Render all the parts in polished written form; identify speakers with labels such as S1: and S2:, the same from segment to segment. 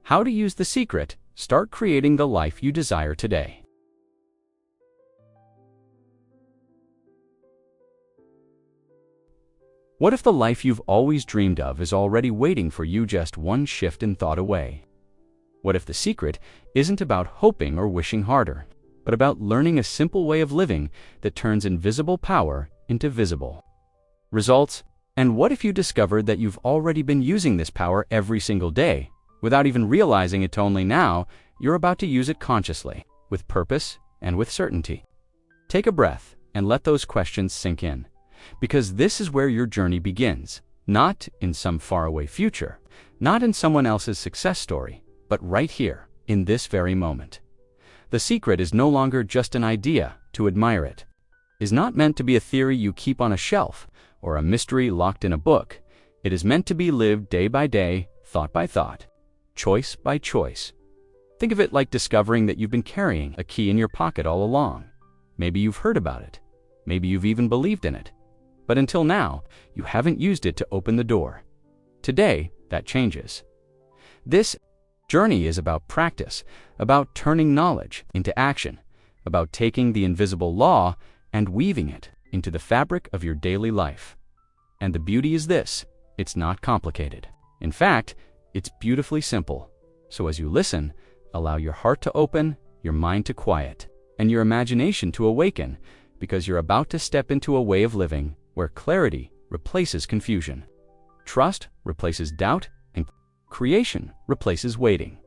S1: How to use the secret. Start creating the life you desire today. What if the life you've always dreamed of is already waiting for you just one shift in thought away? What if the secret isn't about hoping or wishing harder, but about learning a simple way of living that turns invisible power into visible results? And what if you discovered that you've already been using this power every single day, without even realizing it? Only now you're about to use it consciously, with purpose and with certainty. Take a breath and let those questions sink in, because this is where your journey begins, not in some faraway future, not in someone else's success story, but right here, in this very moment. The secret is no longer just an idea to admire. It is not meant to be a theory you keep on a shelf or a mystery locked in a book. It is meant to be lived day by day, thought by thought, choice by choice. Think of it like discovering that you've been carrying a key in your pocket all along. Maybe you've heard about it. Maybe you've even believed in it. But until now, you haven't used it to open the door. Today, that changes. This journey is about practice, about turning knowledge into action, about taking the invisible law and weaving it into the fabric of your daily life. And the beauty is this: it's not complicated. In fact, it's beautifully simple. So as you listen, allow your heart to open, your mind to quiet, and your imagination to awaken, because you're about to step into a way of living where clarity replaces confusion, trust replaces doubt, and creation replaces waiting.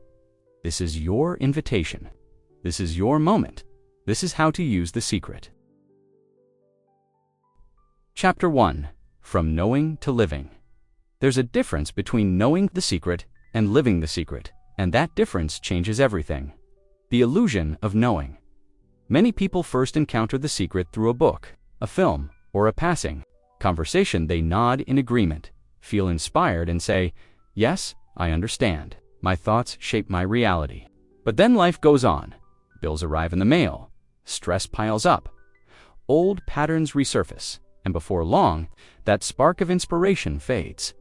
S1: This is your invitation. This is your moment. This is how to use the secret. Chapter 1. From Knowing to Living. There's a difference between knowing the secret and living the secret, and that difference changes everything. The illusion of knowing. Many people first encounter the secret through a book, a film, or a passing conversation. They nod in agreement, feel inspired, and say, "Yes, I understand. My thoughts shape my reality." But then life goes on. Bills arrive in the mail. Stress piles up. Old patterns resurface, and before long, that spark of inspiration fades.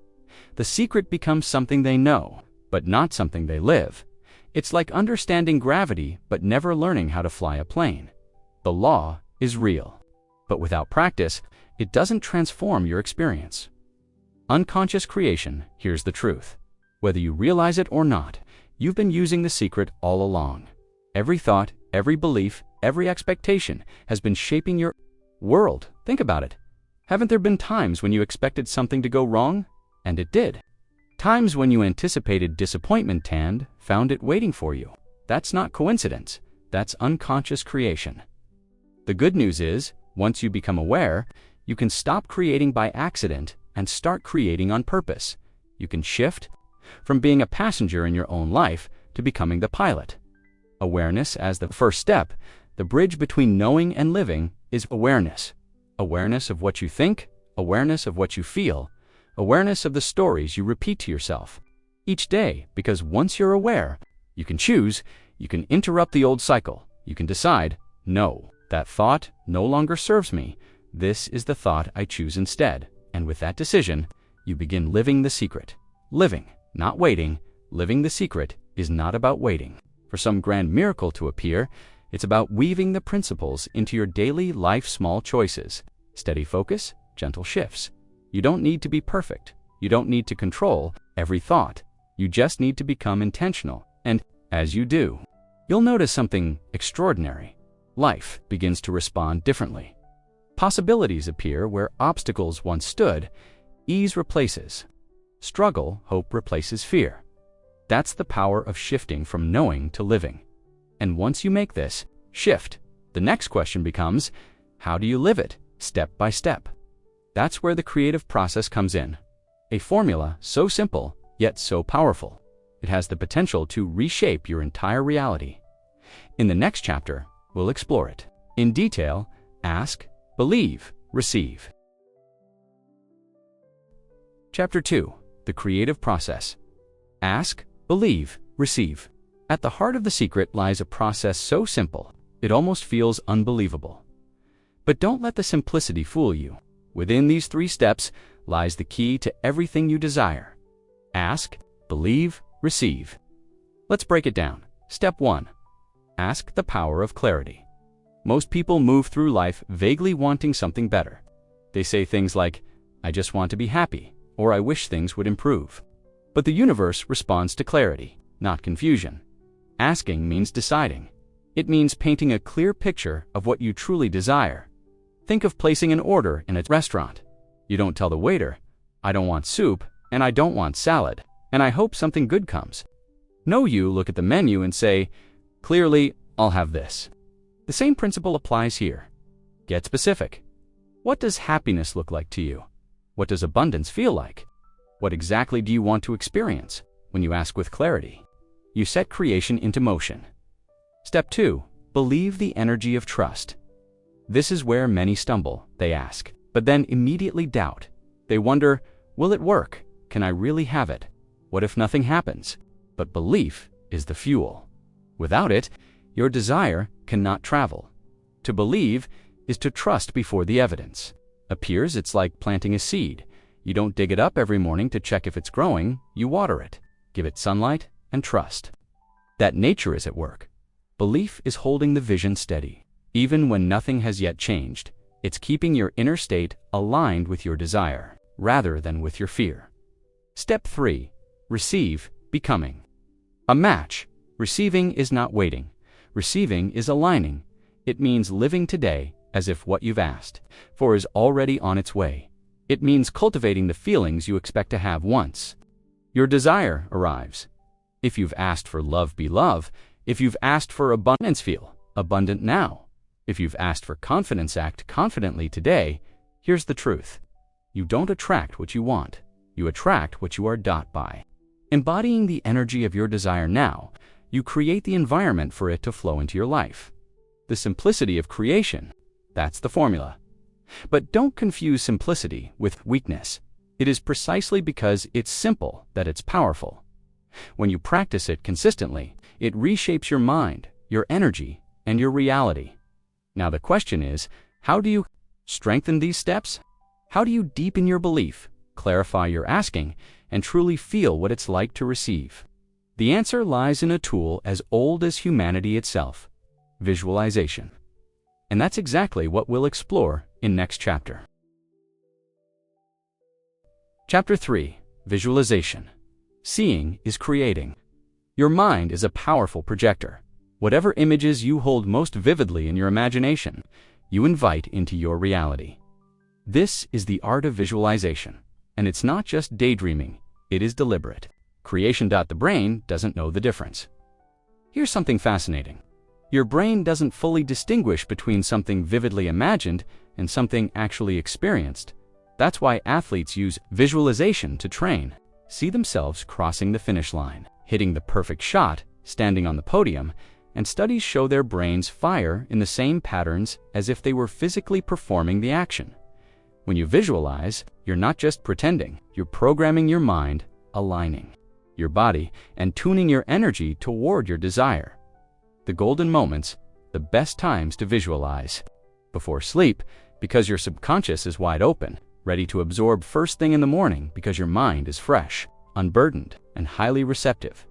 S1: The secret becomes something they know, but not something they live. It's like understanding gravity but never learning how to fly a plane. The law is real, but without practice, it doesn't transform your experience. Unconscious creation. Here's the truth. Whether you realize it or not, you've been using the secret all along. Every thought, every belief, every expectation has been shaping your world. Think about it. Haven't there been times when you expected something to go wrong? And it did. Times when you anticipated disappointment and found it waiting for you. That's not coincidence. That's unconscious creation. The good news is, once you become aware, you can stop creating by accident and start creating on purpose. You can shift from being a passenger in your own life to becoming the pilot. Awareness as the first step. The bridge between knowing and living is awareness. Awareness of what you think, awareness of what you feel, awareness of the stories you repeat to yourself each day, because once you're aware, you can choose, you can interrupt the old cycle, you can decide, no, that thought no longer serves me. This is the thought I choose instead. And with that decision, you begin living the secret. Living, not waiting. Living the secret is not about waiting for some grand miracle to appear. It's about weaving the principles into your daily life. Small choices, steady focus, gentle shifts. You don't need to be perfect. You don't need to control every thought. You just need to become intentional. And as you do, you'll notice something extraordinary. Life begins to respond differently. Possibilities appear where obstacles once stood. Ease replaces struggle. Hope replaces fear. That's the power of shifting from knowing to living. And once you make this shift, the next question becomes, how do you live it, step by step? That's where the creative process comes in. A formula so simple, yet so powerful. It has the potential to reshape your entire reality. In the next chapter, we'll explore it in detail. Ask, believe, receive. Chapter 2. The Creative Process. Ask, believe, receive. At the heart of the secret lies a process so simple, it almost feels unbelievable. But don't let the simplicity fool you. Within these 3 steps lies the key to everything you desire. Ask, believe, receive. Let's break it down. Step 1. Ask the power of clarity. Most people move through life vaguely wanting something better. They say things like, "I just want to be happy," or "I wish things would improve." But the universe responds to clarity, not confusion. Asking means deciding. It means painting a clear picture of what you truly desire. Think of placing an order in a restaurant. You don't tell the waiter, "I don't want soup, and I don't want salad, and I hope something good comes." No, you look at the menu and say, "Clearly, I'll have this." The same principle applies here. Get specific. What does happiness look like to you? What does abundance feel like? What exactly do you want to experience? When you ask with clarity, you set creation into motion. Step 2. Believe the energy of trust. This is where many stumble. They ask, but then immediately doubt. They wonder, will it work? Can I really have it? What if nothing happens? But belief is the fuel. Without it, your desire cannot travel. To believe is to trust before the evidence appears. It's like planting a seed. You don't dig it up every morning to check if it's growing. You water it, give it sunlight, and trust that nature is at work. Belief is holding the vision steady. Even when nothing has yet changed, it's keeping your inner state aligned with your desire, rather than with your fear. Step 3. Receive, becoming. A match. Receiving is not waiting. Receiving is aligning. It means living today as if what you've asked for is already on its way. It means cultivating the feelings you expect to have once your desire arrives. If you've asked for love, be love. If you've asked for abundance, feel abundant now. If you've asked for confidence, act confidently today. Here's the truth. You don't attract what you want. You attract what you are by. Embodying the energy of your desire now, you create the environment for it to flow into your life. The simplicity of creation, that's the formula. But don't confuse simplicity with weakness. It is precisely because it's simple that it's powerful. When you practice it consistently, it reshapes your mind, your energy, and your reality. Now the question is, how do you strengthen these steps? How do you deepen your belief, clarify your asking, and truly feel what it's like to receive? The answer lies in a tool as old as humanity itself: visualization. And that's exactly what we'll explore in next chapter. Chapter 3. Visualization. Seeing is creating. Your mind is a powerful projector. Whatever images you hold most vividly in your imagination, you invite into your reality. This is the art of visualization, and it's not just daydreaming, it is deliberate. Creation. The brain doesn't know the difference. Here's something fascinating. Your brain doesn't fully distinguish between something vividly imagined and something actually experienced. That's why athletes use visualization to train, see themselves crossing the finish line, hitting the perfect shot, standing on the podium, and studies show their brains fire in the same patterns as if they were physically performing the action. When you visualize, you're not just pretending, you're programming your mind, aligning your body, and tuning your energy toward your desire. The golden moments, the best times to visualize: before sleep, because your subconscious is wide open, ready to absorb first thing in the morning because your mind is fresh, unburdened, and highly receptive.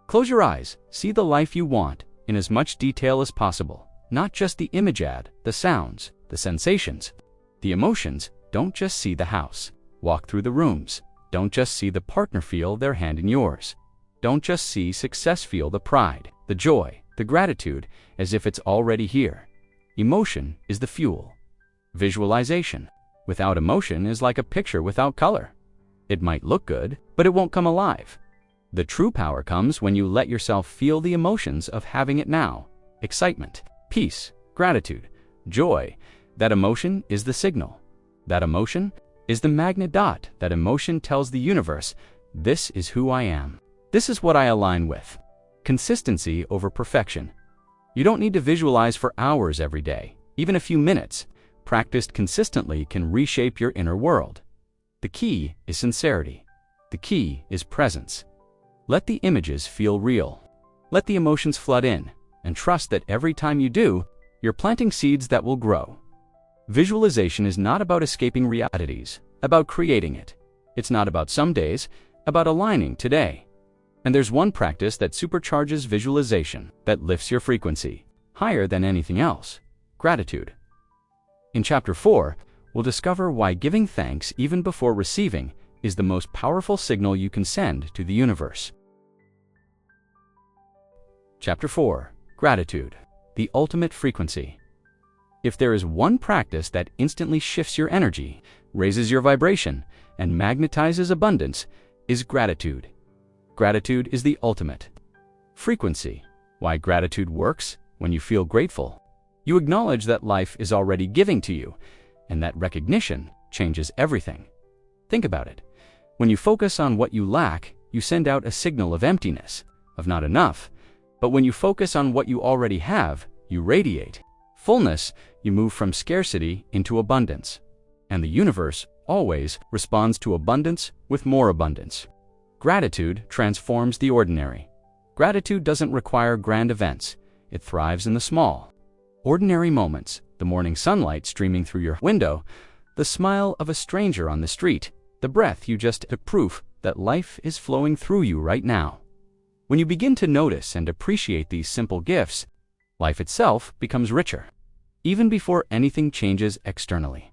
S1: Close your eyes, see the life you want in as much detail as possible, not just the image ad, the sounds, the sensations, the emotions. Don't just see the house. Walk through the rooms. Don't just see the partner, feel their hand in yours. Don't just see success, feel the pride, the joy, the gratitude, as if it's already here. Emotion is the fuel. Visualization without emotion is like a picture without color. It might look good, but it won't come alive. The true power comes when you let yourself feel the emotions of having it now. Excitement, peace, gratitude, joy. That emotion is the signal. That emotion is the magnet. That emotion tells the universe, this is who I am. This is what I align with. Consistency over perfection. You don't need to visualize for hours every day. Even a few minutes, practiced consistently, can reshape your inner world. The key is sincerity. The key is presence. Let the images feel real. Let the emotions flood in, and trust that every time you do, you're planting seeds that will grow. Visualization is not about escaping realities, about creating it. It's not about some days, about aligning today. And there's one practice that supercharges visualization, that lifts your frequency higher than anything else: gratitude. In Chapter 4, we'll discover why giving thanks even before receiving is the most powerful signal you can send to the universe. Chapter 4. Gratitude, the ultimate frequency. If there is one practice that instantly shifts your energy, raises your vibration, and magnetizes abundance, is gratitude. Gratitude is the ultimate frequency. Why gratitude works? When you feel grateful, you acknowledge that life is already giving to you, and that recognition changes everything. Think about it. When you focus on what you lack, you send out a signal of emptiness, of not enough. But when you focus on what you already have, you radiate fullness. You move from scarcity into abundance. And the universe always responds to abundance with more abundance. Gratitude transforms the ordinary. Gratitude doesn't require grand events. It thrives in the small, ordinary moments: the morning sunlight streaming through your window, the smile of a stranger on the street, the breath you just took, proof that life is flowing through you right now. When you begin to notice and appreciate these simple gifts, life itself becomes richer, even before anything changes externally.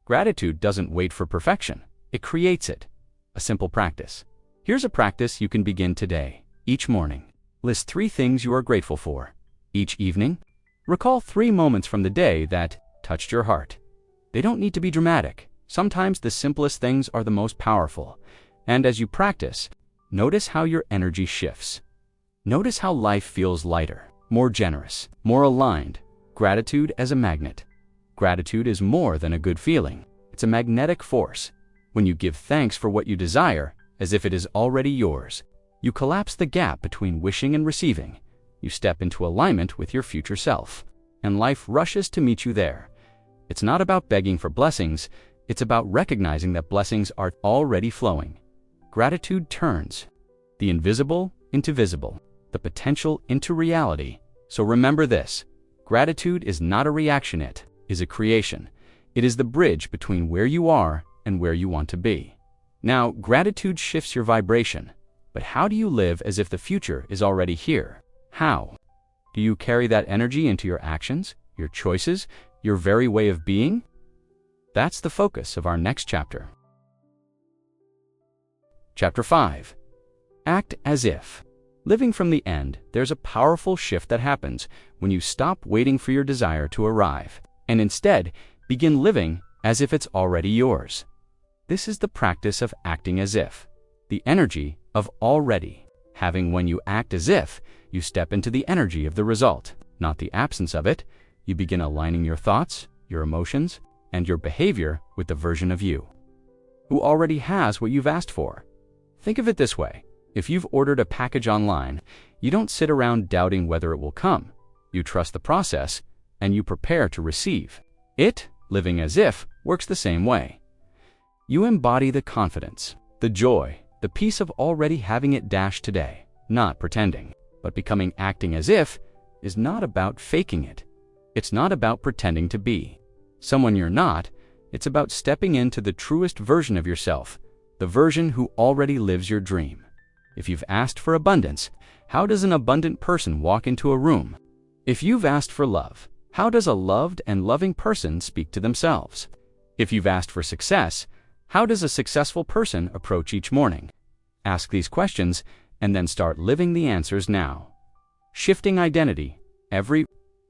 S1: Gratitude doesn't wait for perfection. It creates it. A simple practice. Here's a practice you can begin today. Each morning, list 3 things you are grateful for. Each evening, recall 3 moments from the day that touched your heart. They don't need to be dramatic. Sometimes the simplest things are the most powerful. And as you practice, notice how your energy shifts. Notice how life feels lighter, more generous, more aligned. Gratitude as a magnet. Gratitude is more than a good feeling. It's a magnetic force. When you give thanks for what you desire, as if it is already yours, you collapse the gap between wishing and receiving. You step into alignment with your future self, and life rushes to meet you there. It's not about begging for blessings. It's about recognizing that blessings are already flowing. Gratitude turns the invisible into visible, the potential into reality. So remember this: gratitude is not a reaction, it is a creation. It is the bridge between where you are and where you want to be. Now, gratitude shifts your vibration, but how do you live as if the future is already here? How? Do you carry that energy into your actions, your choices, your very way of being? That's the focus of our next chapter. Chapter 5. Act as if. Living from the end, there's a powerful shift that happens when you stop waiting for your desire to arrive, and instead begin living as if it's already yours. This is the practice of acting as if, the energy of already. Having when you act as if, you step into the energy of the result, not the absence of it. You begin aligning your thoughts, your emotions, and your behavior with the version of you who already has what you've asked for. Think of it this way. If you've ordered a package online, you don't sit around doubting whether it will come. You trust the process, and you prepare to receive it. Living as if works the same way. You embody the confidence, the joy, the peace of already having it today, not pretending. But becoming acting as if is not about faking it. It's not about pretending to be someone you're not. It's about stepping into the truest version of yourself, the version who already lives your dream. If you've asked for abundance, how does an abundant person walk into a room? If you've asked for love, how does a loved and loving person speak to themselves? If you've asked for success, how does a successful person approach each morning? Ask these questions and then start living the answers now. Shifting identity. Every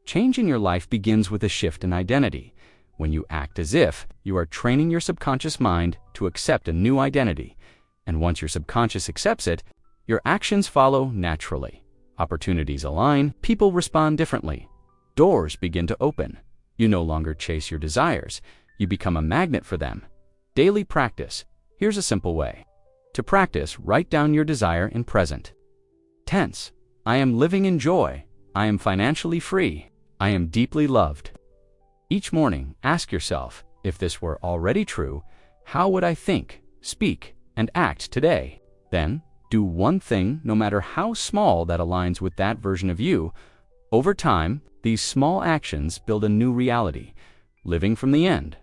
S1: change in your life begins with a shift in identity. When you act as if, you are training your subconscious mind to accept a new identity. And once your subconscious accepts it, your actions follow naturally. Opportunities align, people respond differently. Doors begin to open. You no longer chase your desires. You become a magnet for them. Daily practice. Here's a simple way. To practice, write down your desire in present tense. I am living in joy. I am financially free. I am deeply loved. Each morning, ask yourself, if this were already true, how would I think, speak, and act today? Then, do one thing, no matter how small, that aligns with that version of you. Over time, these small actions build a new reality, living from the end.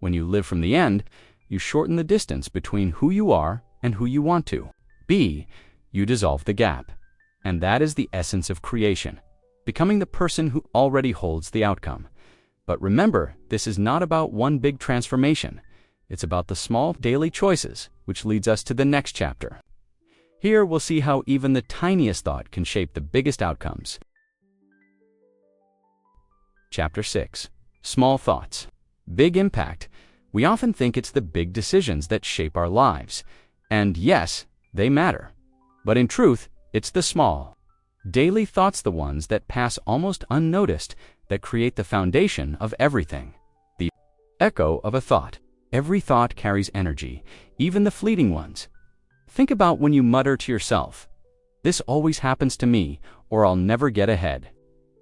S1: When you live from the end, you shorten the distance between who you are and who you want to be. you dissolve the gap. And that is the essence of creation, becoming the person who already holds the outcome. But remember, this is not about one big transformation. It's about the small daily choices, which leads us to the next chapter. Here we'll see how even the tiniest thought can shape the biggest outcomes. Chapter 6. Small thoughts. Big impact. We often think it's the big decisions that shape our lives. And yes, they matter. But in truth, it's the small, daily thoughts, the ones that pass almost unnoticed, that create the foundation of everything. The echo of a thought. Every thought carries energy, even the fleeting ones. Think about when you mutter to yourself, "This always happens to me," or "I'll never get ahead."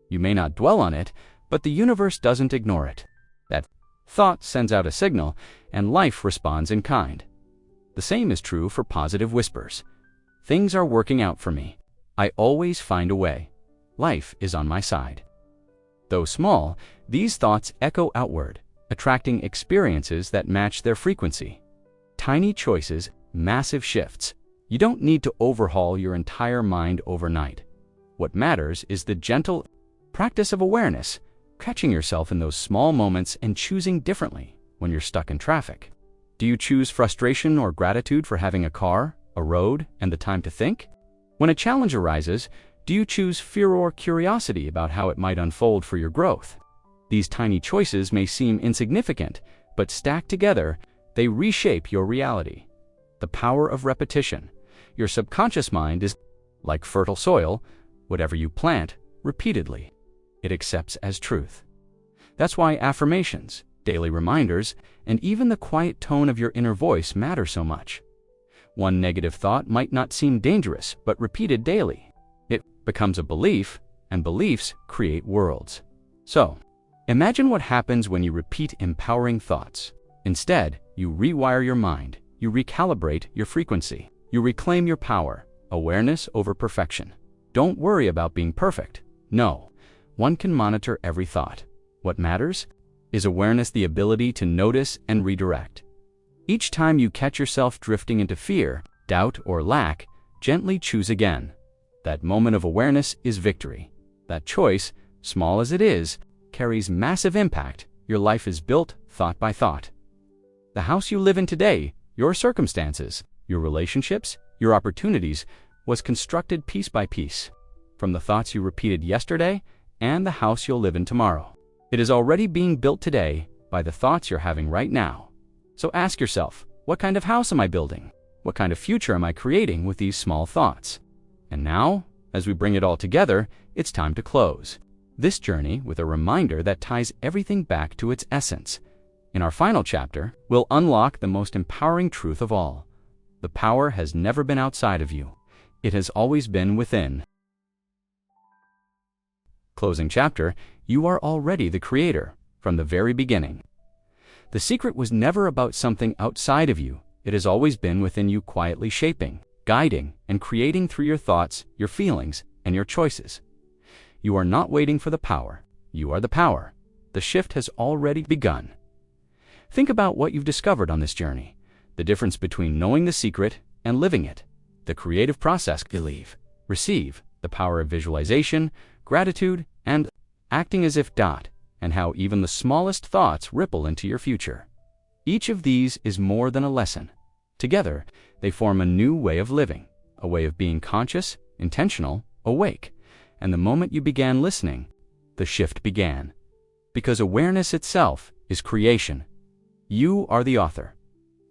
S1: You may not dwell on it, but the universe doesn't ignore it. That thought sends out a signal, and life responds in kind. The same is true for positive whispers. Things are working out for me. I always find a way. Life is on my side. Though small, these thoughts echo outward, attracting experiences that match their frequency. Tiny choices, massive shifts. You don't need to overhaul your entire mind overnight. What matters is the gentle practice of awareness, catching yourself in those small moments and choosing differently when you're stuck in traffic. Do you choose frustration or gratitude for having a car, a road, and the time to think? When a challenge arises, do you choose fear or curiosity about how it might unfold for your growth? These tiny choices may seem insignificant, but stacked together, they reshape your reality. The power of repetition. Your subconscious mind is like fertile soil. Whatever you plant, repeatedly, it accepts as truth. That's why affirmations, daily reminders, and even the quiet tone of your inner voice matter so much. One negative thought might not seem dangerous, but repeated daily, it becomes a belief, and beliefs create worlds. So, imagine what happens when you repeat empowering thoughts. Instead, you rewire your mind, you recalibrate your frequency, you reclaim your power, awareness over perfection. Don't worry about being perfect. No, one can monitor every thought. What matters is awareness, the ability to notice and redirect. Each time you catch yourself drifting into fear, doubt, or lack, gently choose again. That moment of awareness is victory. That choice, small as it is, carries massive impact. Your life is built thought by thought. The house you live in today, your circumstances, your relationships, your opportunities, was constructed piece by piece, from the thoughts you repeated yesterday and the house you'll live in tomorrow. It is already being built today by the thoughts you're having right now. So ask yourself, what kind of house am I building? What kind of future am I creating with these small thoughts? And now, as we bring it all together, it's time to close this journey with a reminder that ties everything back to its essence. In our final chapter, we'll unlock the most empowering truth of all. The power has never been outside of you. It has always been within. Closing chapter, you are already the creator from the very beginning. The secret was never about something outside of you. It has always been within you, quietly shaping, guiding, and creating through your thoughts, your feelings, and your choices. You are not waiting for the power. You are the power. The shift has already begun. Think about what you've discovered on this journey. The difference between knowing the secret and living it. The creative process, believe, receive, the power of visualization, gratitude, and acting as if and how even the smallest thoughts ripple into your future. Each of these is more than a lesson. Together, they form a new way of living, a way of being conscious, intentional, awake. And the moment you began listening, the shift began. Because awareness itself is creation. You are the author.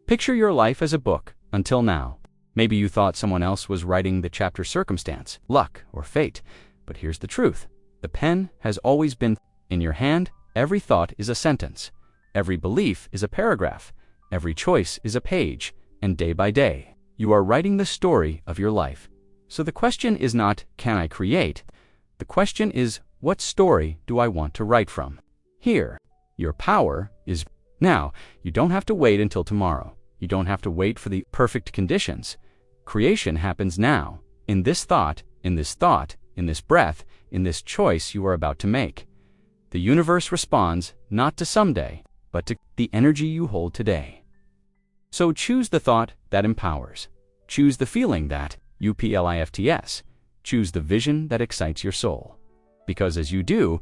S1: Picture your life as a book until now. Maybe you thought someone else was writing the chapter, circumstance, luck, or fate. But here's the truth. The pen has always been in your hand. Every thought is a sentence. Every belief is a paragraph. Every choice is a page. And day by day, you are writing the story of your life. So the question is not, can I create? The question is, what story do I want to write from? Here, your power is now. You don't have to wait until tomorrow. You don't have to wait for the perfect conditions. Creation happens now, in this thought, in this thought, in this breath, in this choice you are about to make. The universe responds not to someday, but to the energy you hold today. So choose the thought that empowers. Choose the feeling that UPLIFTS. Choose the vision that excites your soul. Because as you do,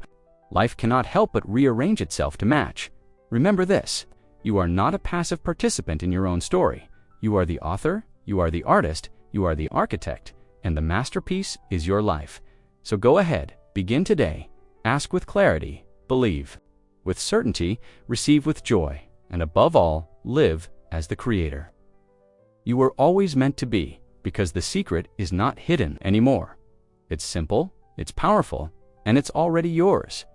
S1: life cannot help but rearrange itself to match. Remember this: you are not a passive participant in your own story. You are the author, you are the artist, you are the architect, and the masterpiece is your life. So go ahead, begin today. Ask with clarity, believe with certainty, receive with joy, and above all, live as the creator you were always meant to be, because the secret is not hidden anymore. It's simple, it's powerful, and it's already yours.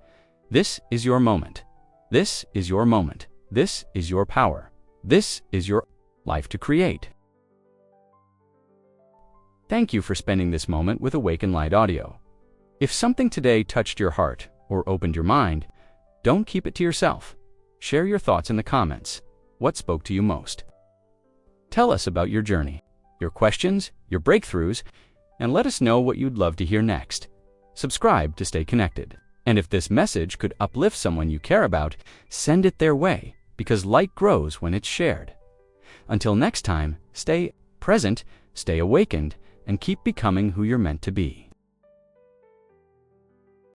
S1: This is your moment. This is your moment. This is your power. This is your life to create. Thank you for spending this moment with Awaken Light Audio. If something today touched your heart or opened your mind, don't keep it to yourself. Share your thoughts in the comments. What spoke to you most? Tell us about your journey, your questions, your breakthroughs, and let us know what you'd love to hear next. Subscribe to stay connected. And if this message could uplift someone you care about, send it their way, because light grows when it's shared. Until next time, stay present, stay awakened, and keep becoming who you're meant to be.